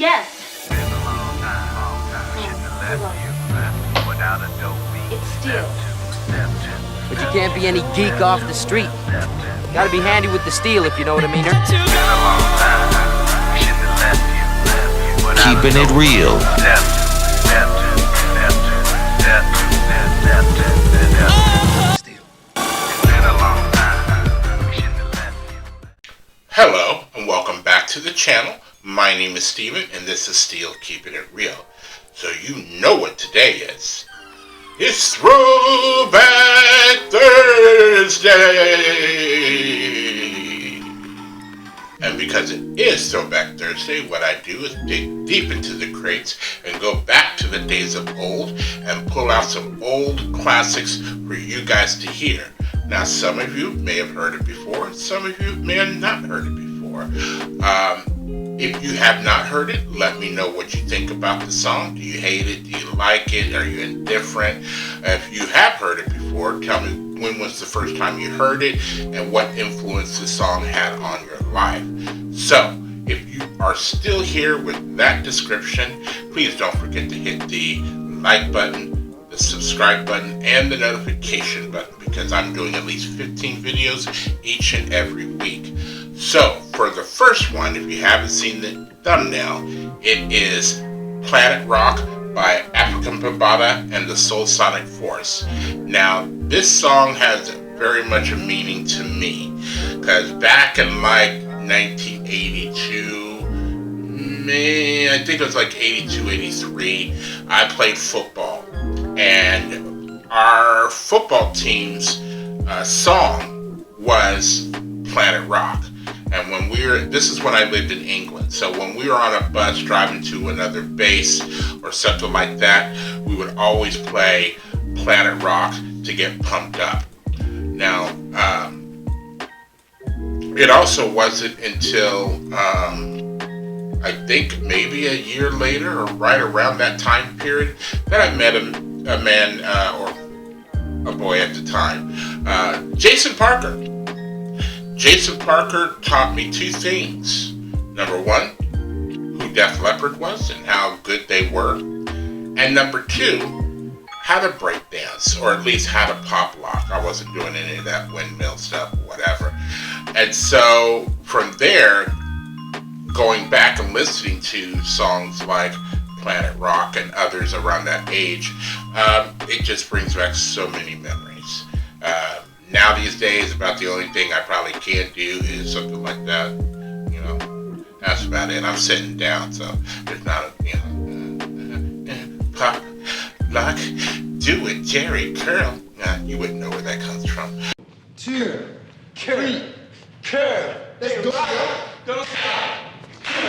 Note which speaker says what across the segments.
Speaker 1: Yes. It's steel.
Speaker 2: But you can't be any geek off the street. Gotta be handy with the steel, if you know what I mean.
Speaker 3: Keeping it real.
Speaker 4: Hello, and welcome back to the channel. My name is Steven, and this is Steel Keeping It Real. So you know what today is. It's Throwback Thursday! And because it is Throwback Thursday, what I do is dig deep into the crates and go back to the days of old and pull out some old classics for you guys to hear. Now, some of you may have heard it before, some of you may have not heard it before. If you have not heard it, let me know what you think about the song. Do you hate it? Do you like it? Are you indifferent? If you have heard it before, tell me when was the first time you heard it and what influence the song had on your life. So, if you are still here with that description, please don't forget to hit the like button, the subscribe button, and the notification button, because I'm doing at least 15 videos each and every week. So, for the first one, if you haven't seen the thumbnail, it is Planet Rock by Afrika Bambaataa and the Soul Sonic Force. Now, this song has very much a meaning to me, because back in like 1982, I think it was like 82, 83, I played football. And our football team's song was Planet Rock. And when this is when I lived in England. So when we were on a bus driving to another base or something like that, we would always play Planet Rock to get pumped up. Now, it also wasn't until, I think maybe a year later or right around that time period that I met a man, or a boy at the time, Jason Parker. Jason Parker taught me two things. Number one, who Def Leppard was and how good they were. And number two, how to break dance, or at least how to pop lock. I wasn't doing any of that windmill stuff or whatever. And so from there, going back and listening to songs like Planet Rock and others around that age, it just brings back so many memories. Now these days, about the only thing I probably can't do is something like that. You know, that's about it. I'm sitting down, so there's not a, pop, lock, do it, Jerry curl. You wouldn't know where that comes from.
Speaker 5: 2, 3, curl. Let's go. Don't stop.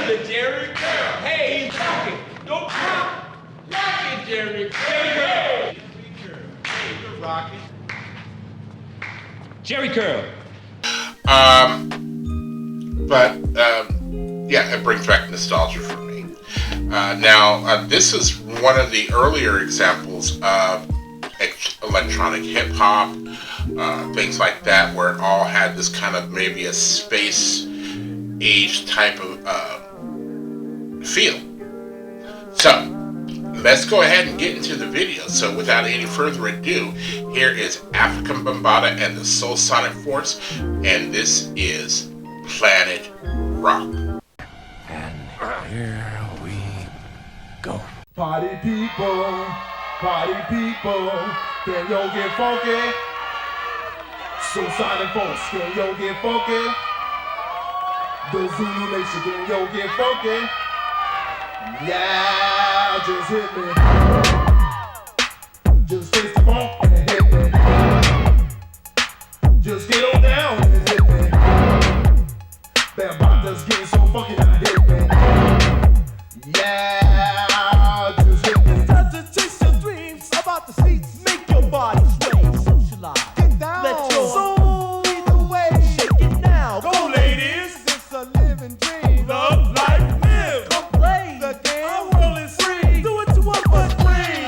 Speaker 5: The Jerry curl. Hey, he's rocking. Don't stop. Rock it, Jerry. Hey, curl. Hey, you're rocking. Jerry curl.
Speaker 4: Yeah, it brings back nostalgia for me. Now, this is one of the earlier examples of electronic hip hop, things like that, where it all had this kind of maybe a space age type of feel. So, let's go ahead and get into the video. So without any further ado, here is Afrika Bambaataa and the Soul Sonic Force, and this is Planet Rock.
Speaker 6: And here we go.
Speaker 7: Party people, can yo get funky? Soul Sonic Force, can yo get funky? The Zulu Nation, can yo get funky? Yeah, just hit me. Just face the funk and hit me. Just get on down and hit me. Bambaataa's getting so funky now, hit me. Yeah, just hit me.
Speaker 8: It's time to chase your dreams about the seats. Make your body sway, socialize. Get down. Let your soul lead the way. Shake it now. Go, ladies. It's a living dream. Love, life, live. Come play the game. Our world is free. Do it to us but free.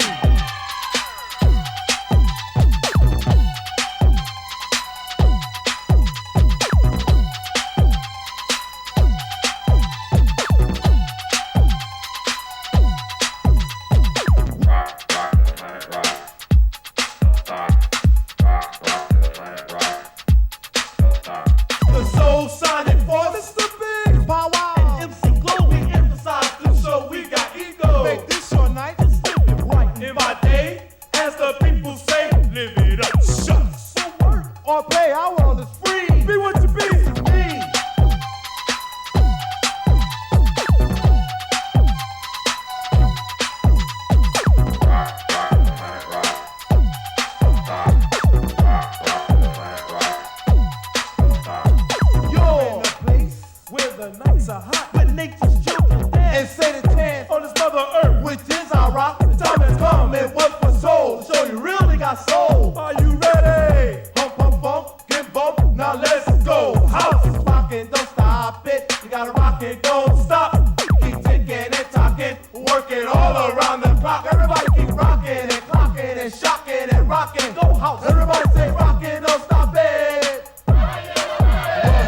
Speaker 8: hot with nature's children dance and say the chance on this mother earth, which is our rock. The time has come and work for soul. Show you really got soul. Are you ready? Pump, pump, pump, get bump. Now let's go. House is rocking, don't stop it. You gotta rock it, don't stop. Keep ticking and talking, working all around the clock. Everybody keep rocking and clocking and shocking and rocking. Go house. Everybody say rocking, don't stop it.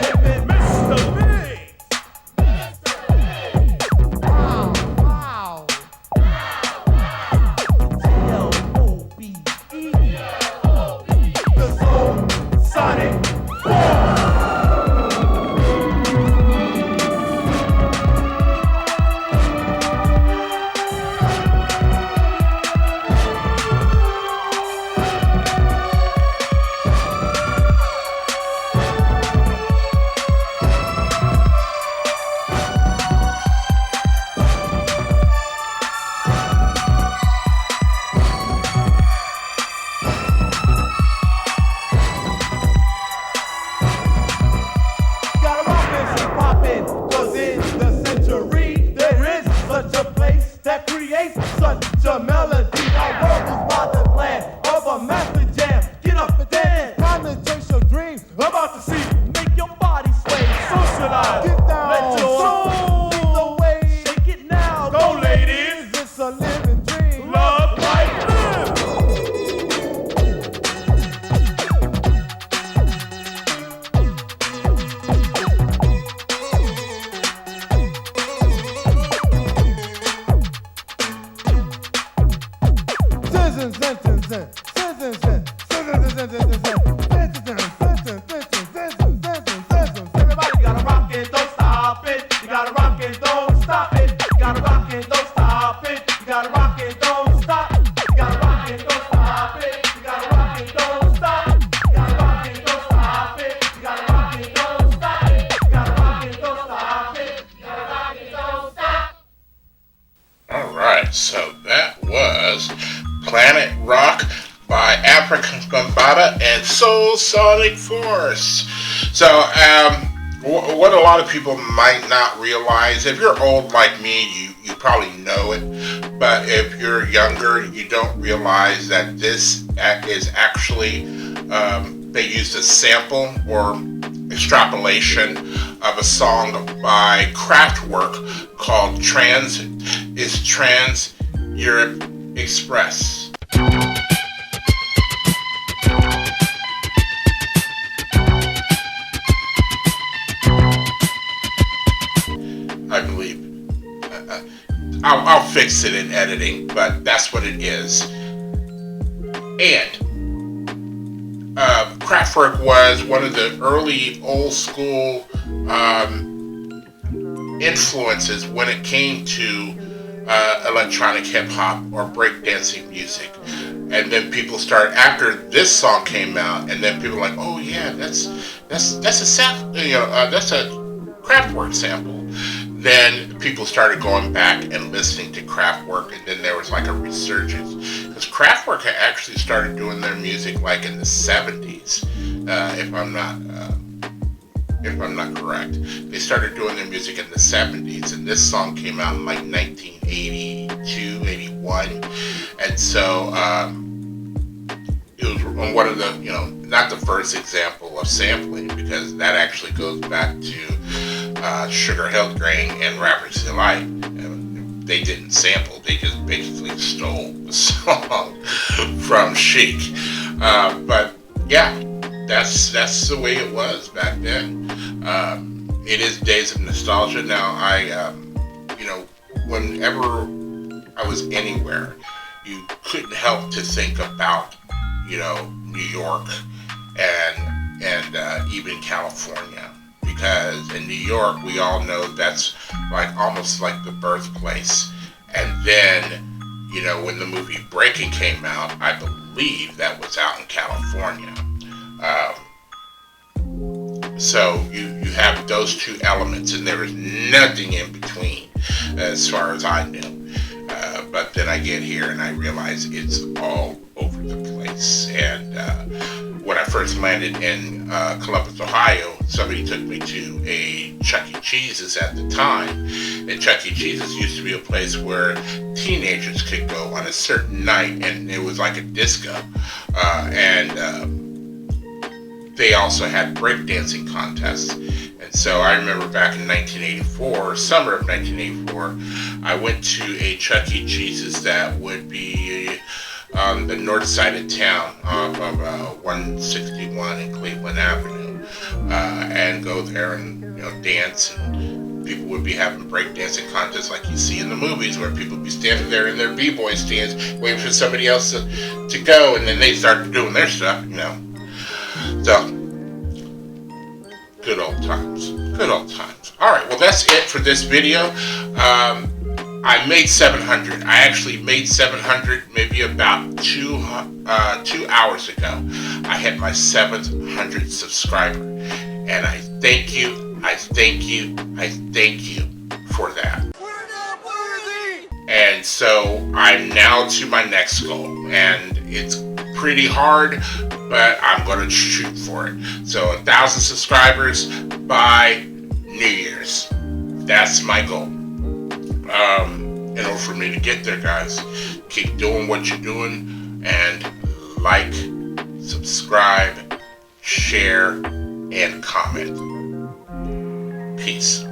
Speaker 8: Hip it, Mr. Big. Wow, wow. L-O-B-E. The Soul Sonic Force. Gotta rock this and poppin', 'cause in the century there is such a place that creates such a melody. Our world is by the plan of a master jam. Get up and dance, time to chase your dreams. About to see, make your body sway, socialize, get down, let your soul lead the way. Shake it now, go ladies. It's a living dream. Love, life, live. Everybody gotta rock it, don't stop it. You gotta rock it, don't stop it. You gotta rock it, don't stop it. You gotta rock it, don't stop. You gotta rock it, don't stop it. You gotta rock it, don't stop. You gotta rock it, don't stop it. You gotta rock it, don't stop it. You gotta rock it, don't stop it. You gotta rock it, don't stop.
Speaker 4: Alright, so that was Planet Rock by Afrika, Bambaataa, and Soul Sonic Force. So, what a lot of people might not realize, if you're old like me, you probably know it, but if you're younger, you don't realize that this is actually, they used a sample or extrapolation of a song by Kraftwerk called Trans Europe Express. I believe. I'll fix it in editing, but that's what it is. And Kraftwerk was one of the early old school influences when it came to electronic hip hop or breakdancing music. And then people started, after this song came out, and then people were like, oh yeah, that's a sample, that's a Kraftwerk sample. Then people started going back and listening to Kraftwerk, and then there was like a resurgence. Because Kraftwerk had actually started doing their music like in the 70s, if I'm not correct. They started doing their music in the 70s, and this song came out in like 1982, 81. And so it was one of the, not the first example of sampling, because that actually goes back to Sugar Hill Gang and Rappers Delight. They didn't sample, they just basically stole the song from Chic. But yeah, that's the way it was back then. It is days of nostalgia now. Whenever I was anywhere, you couldn't help to think about, New York and even California. Because in New York, we all know that's like almost like the birthplace. And then, when the movie Breaking came out, I believe that was out in California. So you have those two elements, and there is nothing in between, as far as I knew. But then I get here and I realize it's all over the place. And what I first landed in Columbus, Ohio, somebody took me to a Chuck E. Cheese's at the time. And Chuck E. Cheese's used to be a place where teenagers could go on a certain night, and it was like a disco. They also had breakdancing contests. And so I remember back in 1984, summer of 1984, I went to a Chuck E. Cheese's that would be on the north side of town off of 161 in Cleveland Avenue, and go there and dance, and people would be having breakdancing contests like you see in the movies, where people would be standing there in their b-boy stands waiting for somebody else to go, and then they start doing their stuff, So, good old times. Good old times. Alright, well that's it for this video. I made 700. I actually made 700 maybe about 2 hours ago. I hit my 700th subscriber. And I thank you for that. And so I'm now to my next goal. And it's pretty hard, but I'm going to shoot for it. So 1,000 subscribers by New Year's. That's my goal. In order for me to get there, guys, keep doing what you're doing, and like, subscribe, share, and comment. Peace.